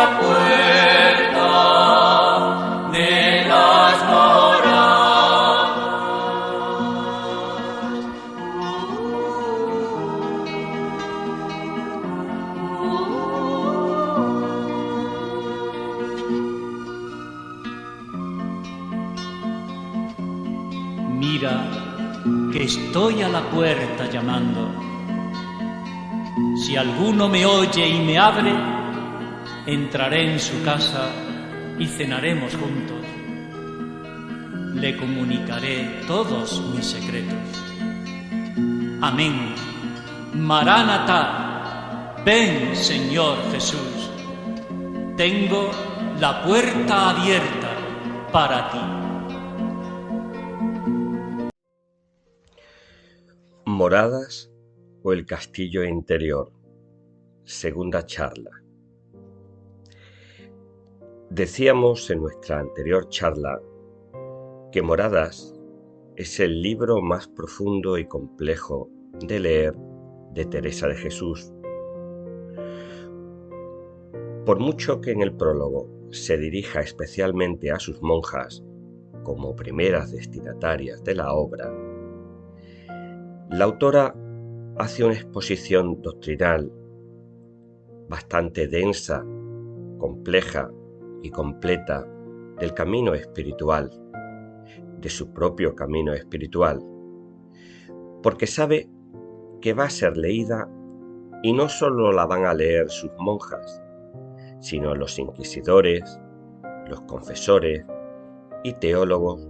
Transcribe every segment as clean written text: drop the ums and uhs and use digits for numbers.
la puerta de las moradas. Mira que estoy a la puerta llamando. Si alguno me oye y me abre, entraré en su casa y cenaremos juntos. Le comunicaré todos mis secretos. Amén. Maránata, ven, Señor Jesús. Tengo la puerta abierta para ti. Moradas o el castillo interior. Segunda charla. Decíamos en nuestra anterior charla que Moradas es el libro más profundo y complejo de leer de Teresa de Jesús. Por mucho que en el prólogo se dirija especialmente a sus monjas como primeras destinatarias de la obra, la autora hace una exposición doctrinal bastante densa, compleja y completa del camino espiritual, de su propio camino espiritual, porque sabe que va a ser leída y no solo la van a leer sus monjas, sino los inquisidores, los confesores y teólogos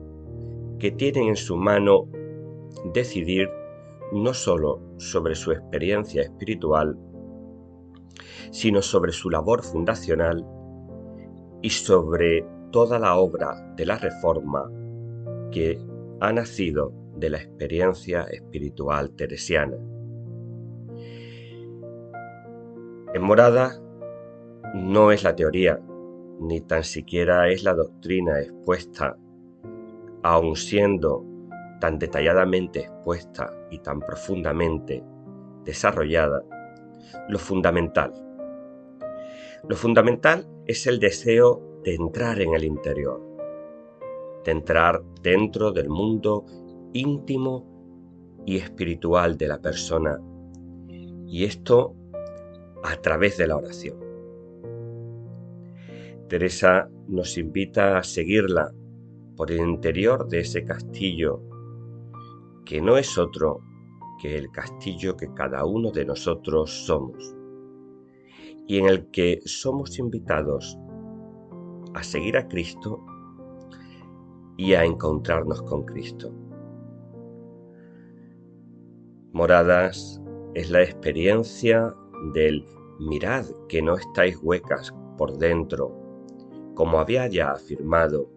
que tienen en su mano decidir no solo sobre su experiencia espiritual, sino sobre su labor fundacional y sobre toda la obra de la Reforma que ha nacido de la experiencia espiritual teresiana. En Moradas no es la teoría, ni tan siquiera es la doctrina expuesta, aun siendo tan detalladamente expuesta y tan profundamente desarrollada, lo fundamental. Lo fundamental es el deseo de entrar en el interior, de entrar dentro del mundo íntimo y espiritual de la persona, y esto a través de la oración. Teresa nos invita a seguirla por el interior de ese castillo, que no es otro que el castillo que cada uno de nosotros somos, y en el que somos invitados a seguir a Cristo y a encontrarnos con Cristo. Moradas es la experiencia del mirad que no estáis huecas por dentro, como había ya afirmado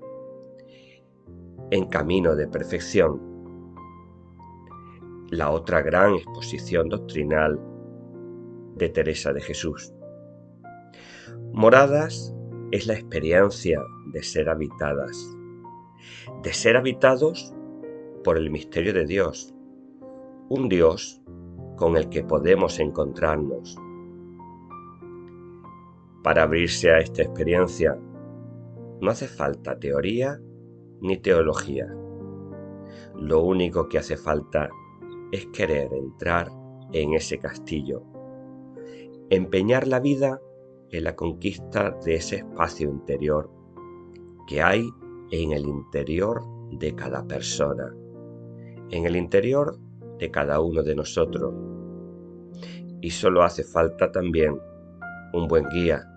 en Camino de Perfección, la otra gran exposición doctrinal de Teresa de Jesús. Moradas es la experiencia de ser habitadas, de ser habitados por el misterio de Dios, un Dios con el que podemos encontrarnos. Para abrirse a esta experiencia no hace falta teoría ni teología. Lo único que hace falta es querer entrar en ese castillo, empeñar la vida en la conquista de ese espacio interior que hay en el interior de cada persona, en el interior de cada uno de nosotros. Y solo hace falta también un buen guía.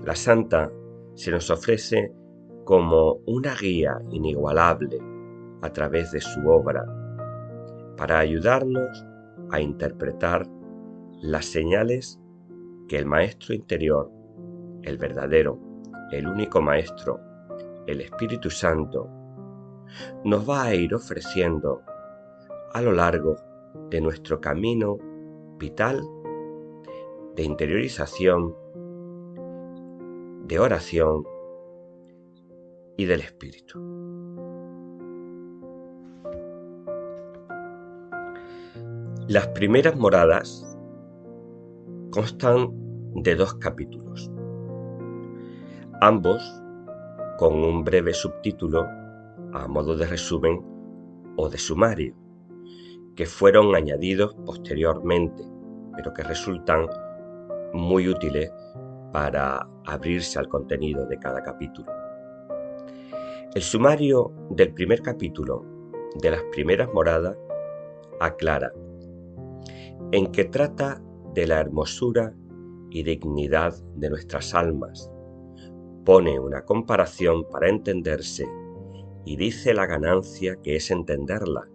La Santa se nos ofrece como una guía inigualable a través de su obra, para ayudarnos a interpretar las señales que el Maestro interior, el verdadero, el único Maestro, el Espíritu Santo, nos va a ir ofreciendo a lo largo de nuestro camino vital de interiorización, de oración y del Espíritu. Las primeras moradas constan de 2 capítulos. ambos con un breve subtítulo a modo de resumen o de sumario, que fueron añadidos posteriormente, pero que resultan muy útiles para abrirse al contenido de cada capítulo. El sumario del primer capítulo de las primeras moradas aclara en que trata de la hermosura y dignidad de nuestras almas, pone una comparación para entenderse y dice la ganancia que es entenderla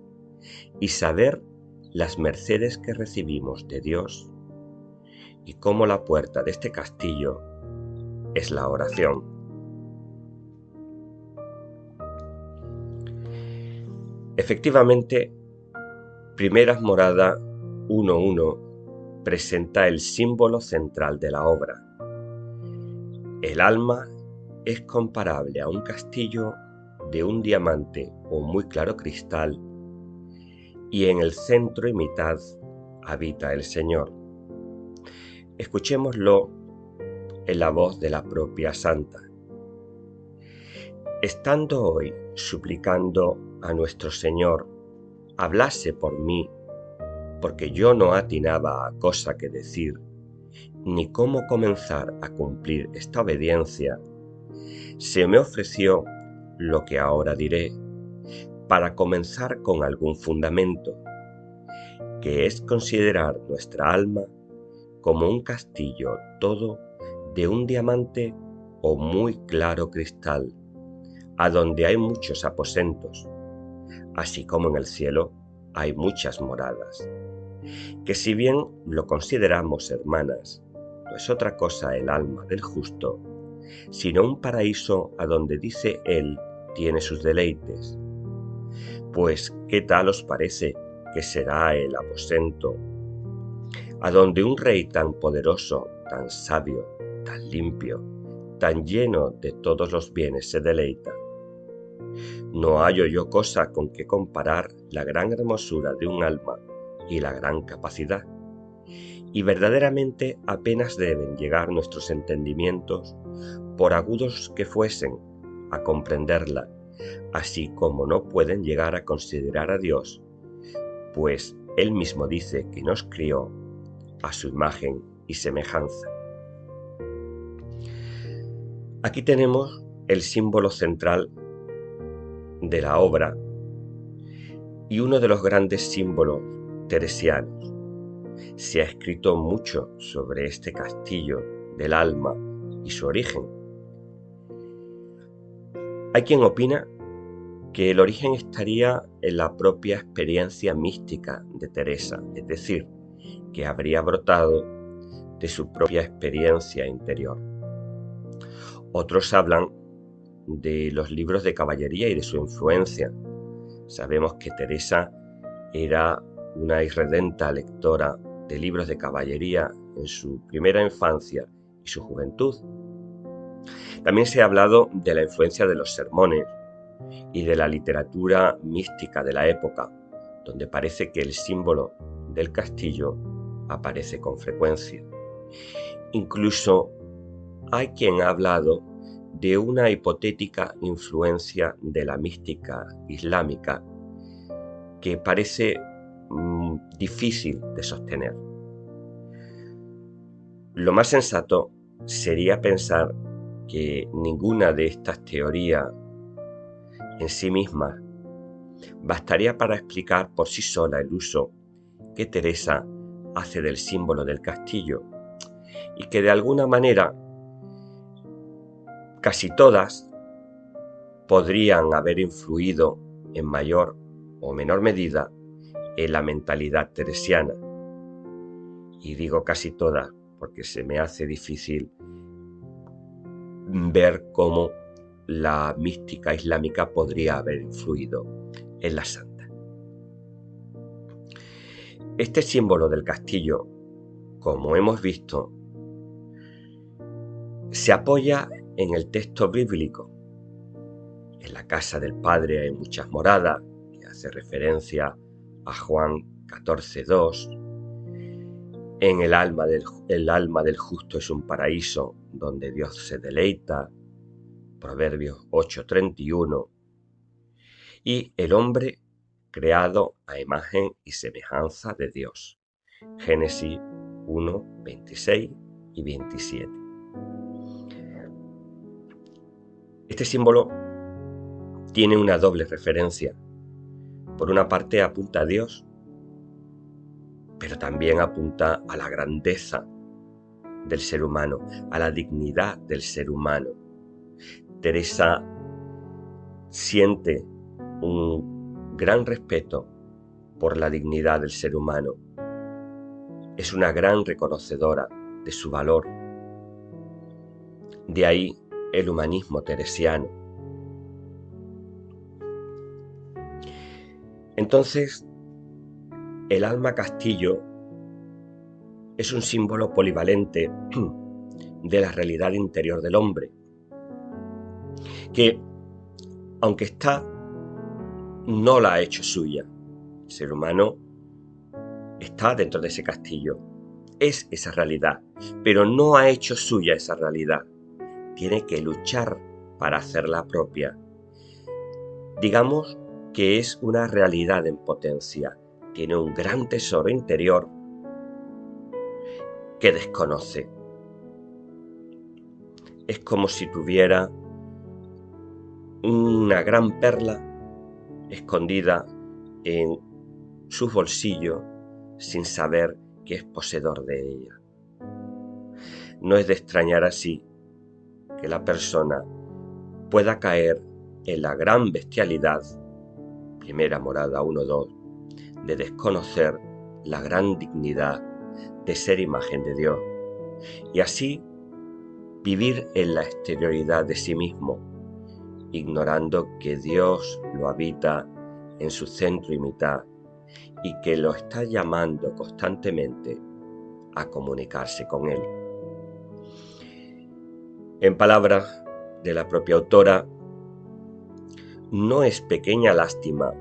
y saber las mercedes que recibimos de Dios y cómo la puerta de este castillo es la oración. Efectivamente, Primeras Moradas 1.1 presenta el símbolo central de la obra. El alma es comparable a un castillo de un diamante o muy claro cristal, y en el centro y mitad habita el Señor. Escuchémoslo en la voz de la propia santa. Estando hoy suplicando a nuestro Señor hablase por mí, porque yo no atinaba a cosa que decir, ni cómo comenzar a cumplir esta obediencia, se me ofreció lo que ahora diré, para comenzar con algún fundamento, que es considerar nuestra alma como un castillo todo de un diamante o muy claro cristal, a donde hay muchos aposentos, así como en el cielo hay muchas moradas, que si bien lo consideramos hermanas, no es otra cosa el alma del justo, sino un paraíso a donde dice él tiene sus deleites. Pues, ¿qué tal os parece que será el aposento a donde un rey tan poderoso, tan sabio, tan limpio, tan lleno de todos los bienes se deleita? No hallo yo cosa con que comparar la gran hermosura de un alma y la gran capacidad, y verdaderamente apenas deben llegar nuestros entendimientos, por agudos que fuesen, a comprenderla, así como no pueden llegar a considerar a Dios, pues Él mismo dice que nos crió a su imagen y semejanza. Aquí tenemos el símbolo central de la obra y uno de los grandes símbolos teresianos. Se ha escrito mucho sobre este castillo del alma y su origen. Hay quien opina que el origen estaría en la propia experiencia mística de Teresa, es decir, que habría brotado de su propia experiencia interior. Otros hablan de los libros de caballería y de su influencia. Sabemos que Teresa era una irredenta lectora de libros de caballería en su primera infancia y su juventud. También se ha hablado de la influencia de los sermones y de la literatura mística de la época, donde parece que el símbolo del castillo aparece con frecuencia. Incluso hay quien ha hablado de una hipotética influencia de la mística islámica que parece difícil de sostener. Lo más sensato sería pensar que ninguna de estas teorías en sí mismas bastaría para explicar por sí sola el uso que Teresa hace del símbolo del castillo, y que de alguna manera casi todas podrían haber influido en mayor o menor medida en la mentalidad teresiana. Y digo casi todas porque se me hace difícil ver cómo la mística islámica podría haber influido en la santa. Este símbolo del castillo, como hemos visto, se apoya en el texto bíblico. En la casa del Padre hay muchas moradas, que hace referencia a Juan 14:2. En el alma del justo es un paraíso donde Dios se deleita, Proverbios 8:31, y el hombre creado a imagen y semejanza de Dios, Génesis 1:26 y 27. Este símbolo tiene una doble referencia. Por una parte apunta a Dios, pero también apunta a la grandeza del ser humano, a la dignidad del ser humano. Teresa siente un gran respeto por la dignidad del ser humano. Es una gran reconocedora de su valor. De ahí el humanismo teresiano. Entonces, el alma castillo es un símbolo polivalente de la realidad interior del hombre, que, aunque está, no la ha hecho suya. El ser humano está dentro de ese castillo, es esa realidad, pero no ha hecho suya esa realidad. Tiene que luchar para hacerla propia. Digamos que es una realidad en potencia. Tiene un gran tesoro interior que desconoce. Es como si tuviera una gran perla escondida en su bolsillo sin saber que es poseedor de ella. No es de extrañar así que la persona pueda caer en la gran bestialidad, Primera Morada 1:2, de desconocer la gran dignidad de ser imagen de Dios, y así vivir en la exterioridad de sí mismo, ignorando que Dios lo habita en su centro y mitad, y que lo está llamando constantemente a comunicarse con Él. En palabras de la propia autora, no es pequeña lástima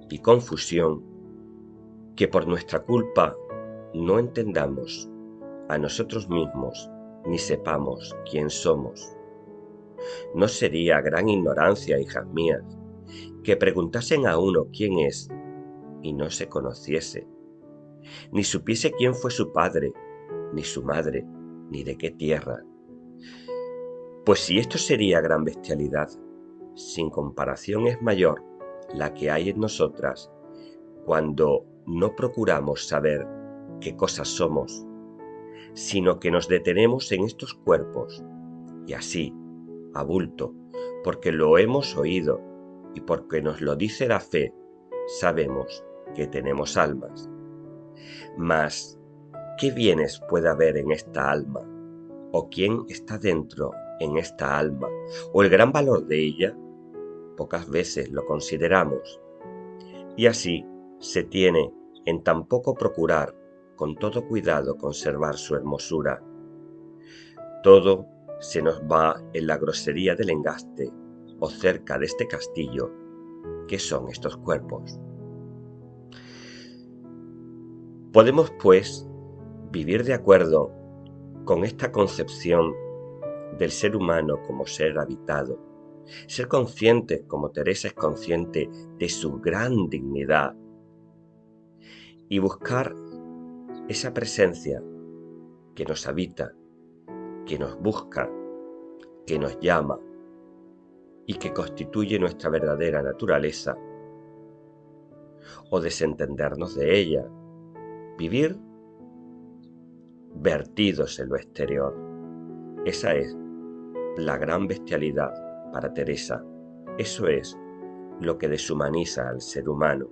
y confusión que por nuestra culpa no entendamos a nosotros mismos ni sepamos quién somos. No sería gran ignorancia, hijas mías, que preguntasen a uno quién es y no se conociese, ni supiese quién fue su padre, ni su madre, ni de qué tierra. Pues si esto sería gran bestialidad, sin comparación es mayor la que hay en nosotras cuando no procuramos saber qué cosas somos, sino que nos detenemos en estos cuerpos, y así, a bulto, porque lo hemos oído y porque nos lo dice la fe, sabemos que tenemos almas. Mas, ¿qué bienes puede haber en esta alma? ¿O quién está dentro en esta alma? ¿O el gran valor de ella? Pocas veces lo consideramos. Y así se tiene en tan poco procurar con todo cuidado conservar su hermosura. Todo se nos va en la grosería del engaste o cerca de este castillo, que son estos cuerpos. Podemos, pues, vivir de acuerdo con esta concepción del ser humano como ser habitado, ser consciente, como Teresa es consciente, de su gran dignidad, y buscar esa presencia que nos habita, que nos busca, que nos llama y que constituye nuestra verdadera naturaleza, o desentendernos de ella, vivir vertidos en lo exterior. Esa es la gran bestialidad para Teresa. Eso es lo que deshumaniza al ser humano.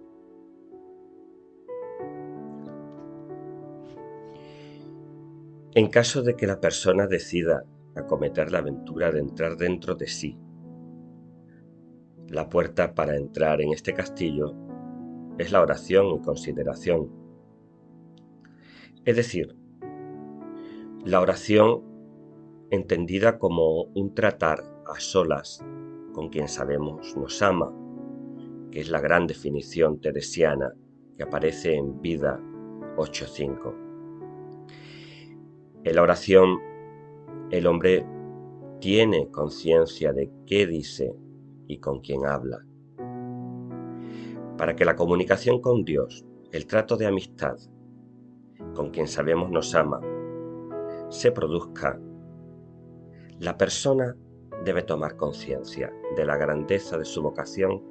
En caso de que la persona decida acometer la aventura de entrar dentro de sí, la puerta para entrar en este castillo es la oración y consideración. Es decir, la oración entendida como un tratar a solas con quien sabemos nos ama, que es la gran definición teresiana que aparece en Vida 8:5. En la oración, el hombre tiene conciencia de qué dice y con quién habla. Para que la comunicación con Dios, el trato de amistad, con quien sabemos nos ama, se produzca, la persona debe tomar conciencia de la grandeza de su vocación,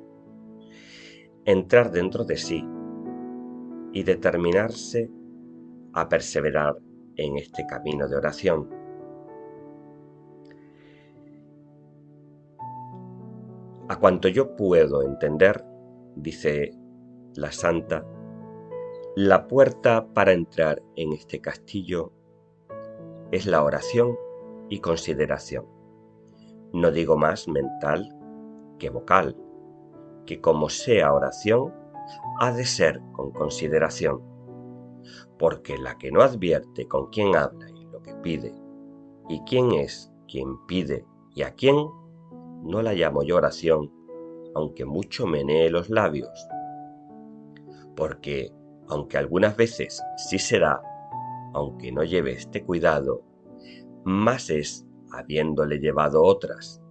entrar dentro de sí y determinarse a perseverar en este camino de oración. A cuanto yo puedo entender, dice la santa, la puerta para entrar en este castillo es la oración y consideración. No digo más mental que vocal, que como sea oración, ha de ser con consideración, porque la que no advierte con quién habla y lo que pide, y quién es quien pide y a quién, no la llamo yo oración, aunque mucho menee los labios, porque aunque algunas veces sí será, aunque no lleve este cuidado, más es habiéndole llevado otras.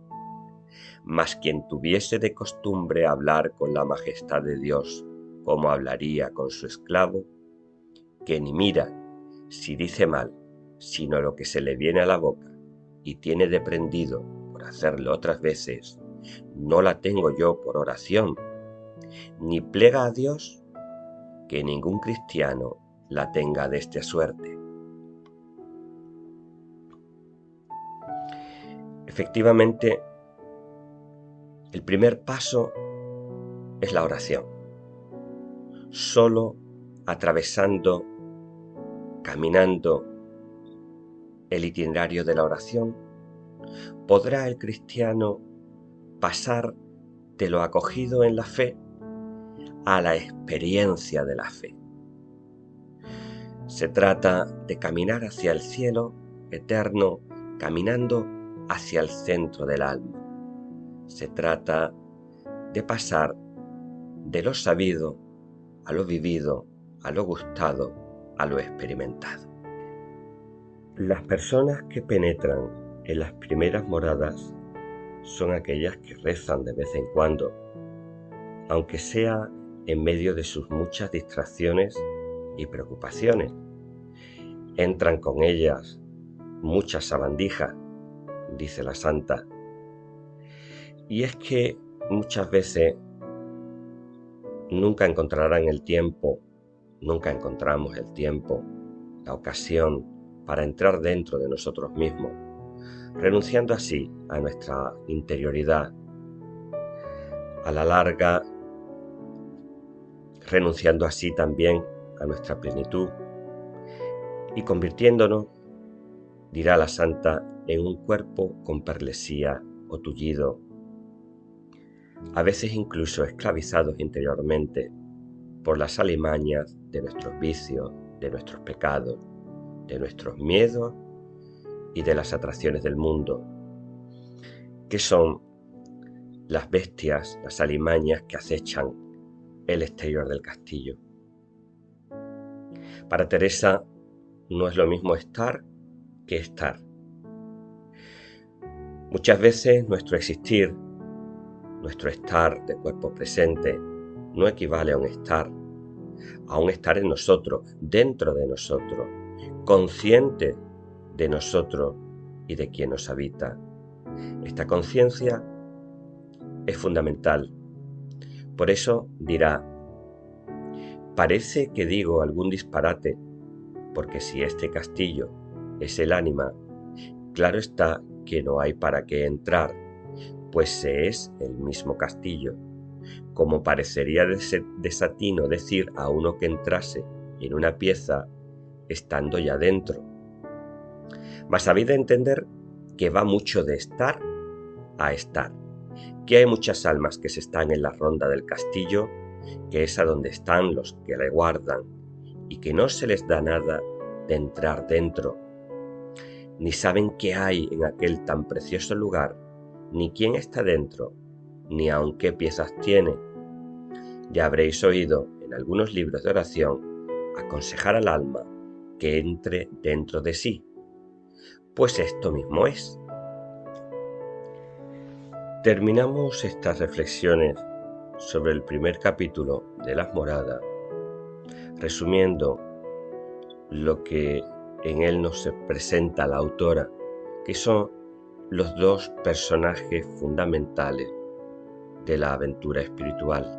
Mas quien tuviese de costumbre hablar con la majestad de Dios, como hablaría con su esclavo, que ni mira si dice mal, sino lo que se le viene a la boca, y tiene deprendido por hacerlo otras veces, no la tengo yo por oración, ni plega a Dios que ningún cristiano la tenga de esta suerte. Efectivamente, el primer paso es la oración. Solo atravesando, caminando el itinerario de la oración, podrá el cristiano pasar de lo acogido en la fe a la experiencia de la fe. Se trata de caminar hacia el cielo eterno, caminando hacia el centro del alma. Se trata de pasar de lo sabido a lo vivido, a lo gustado, a lo experimentado. Las personas que penetran en las primeras moradas son aquellas que rezan de vez en cuando, aunque sea en medio de sus muchas distracciones y preocupaciones. Entran con ellas muchas sabandijas, dice la santa. Y es que muchas veces nunca encontrarán el tiempo, nunca encontramos el tiempo, la ocasión para entrar dentro de nosotros mismos, renunciando así a nuestra interioridad, a la larga, renunciando así también a nuestra plenitud y convirtiéndonos, dirá la santa, en un cuerpo con perlesía o tullido, a veces incluso esclavizados interiormente por las alimañas de nuestros vicios, de nuestros pecados, de nuestros miedos y de las atracciones del mundo, que son las bestias, las alimañas que acechan el exterior del castillo. Para Teresa no es lo mismo estar que estar. Muchas veces nuestro existir, nuestro estar de cuerpo presente, no equivale a un estar en nosotros, dentro de nosotros, consciente de nosotros y de quien nos habita. Esta conciencia es fundamental. Por eso dirá, parece que digo algún disparate, porque si este castillo es el ánima, claro está que no hay para qué entrar, pues se es el mismo castillo. Como parecería desatino decir a uno que entrase en una pieza estando ya dentro. Mas habéis de entender que va mucho de estar a estar, que hay muchas almas que se están en la ronda del castillo, que es a donde están los que le guardan, y que no se les da nada de entrar dentro, ni saben qué hay en aquel tan precioso lugar, ni quién está dentro, ni aun qué piezas tiene. Ya habréis oído en algunos libros de oración aconsejar al alma que entre dentro de sí, pues esto mismo es. Terminamos estas reflexiones sobre el primer capítulo de Las Moradas, resumiendo lo que en él nos presenta la autora, que son los dos personajes fundamentales de la aventura espiritual: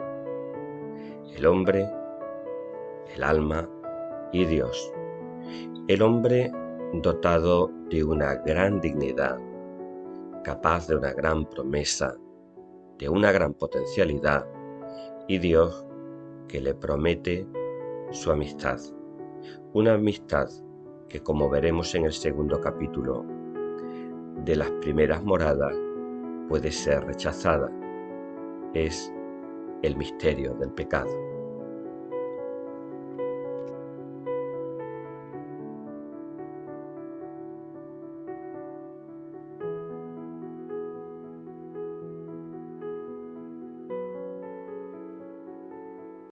el hombre, el alma y Dios. El hombre dotado de una gran dignidad, capaz de una gran promesa, de una gran potencialidad, y Dios que le promete su amistad. Una amistad que, como veremos en el segundo capítulo de Las Primeras Moradas, puede ser rechazada. Es el misterio del pecado.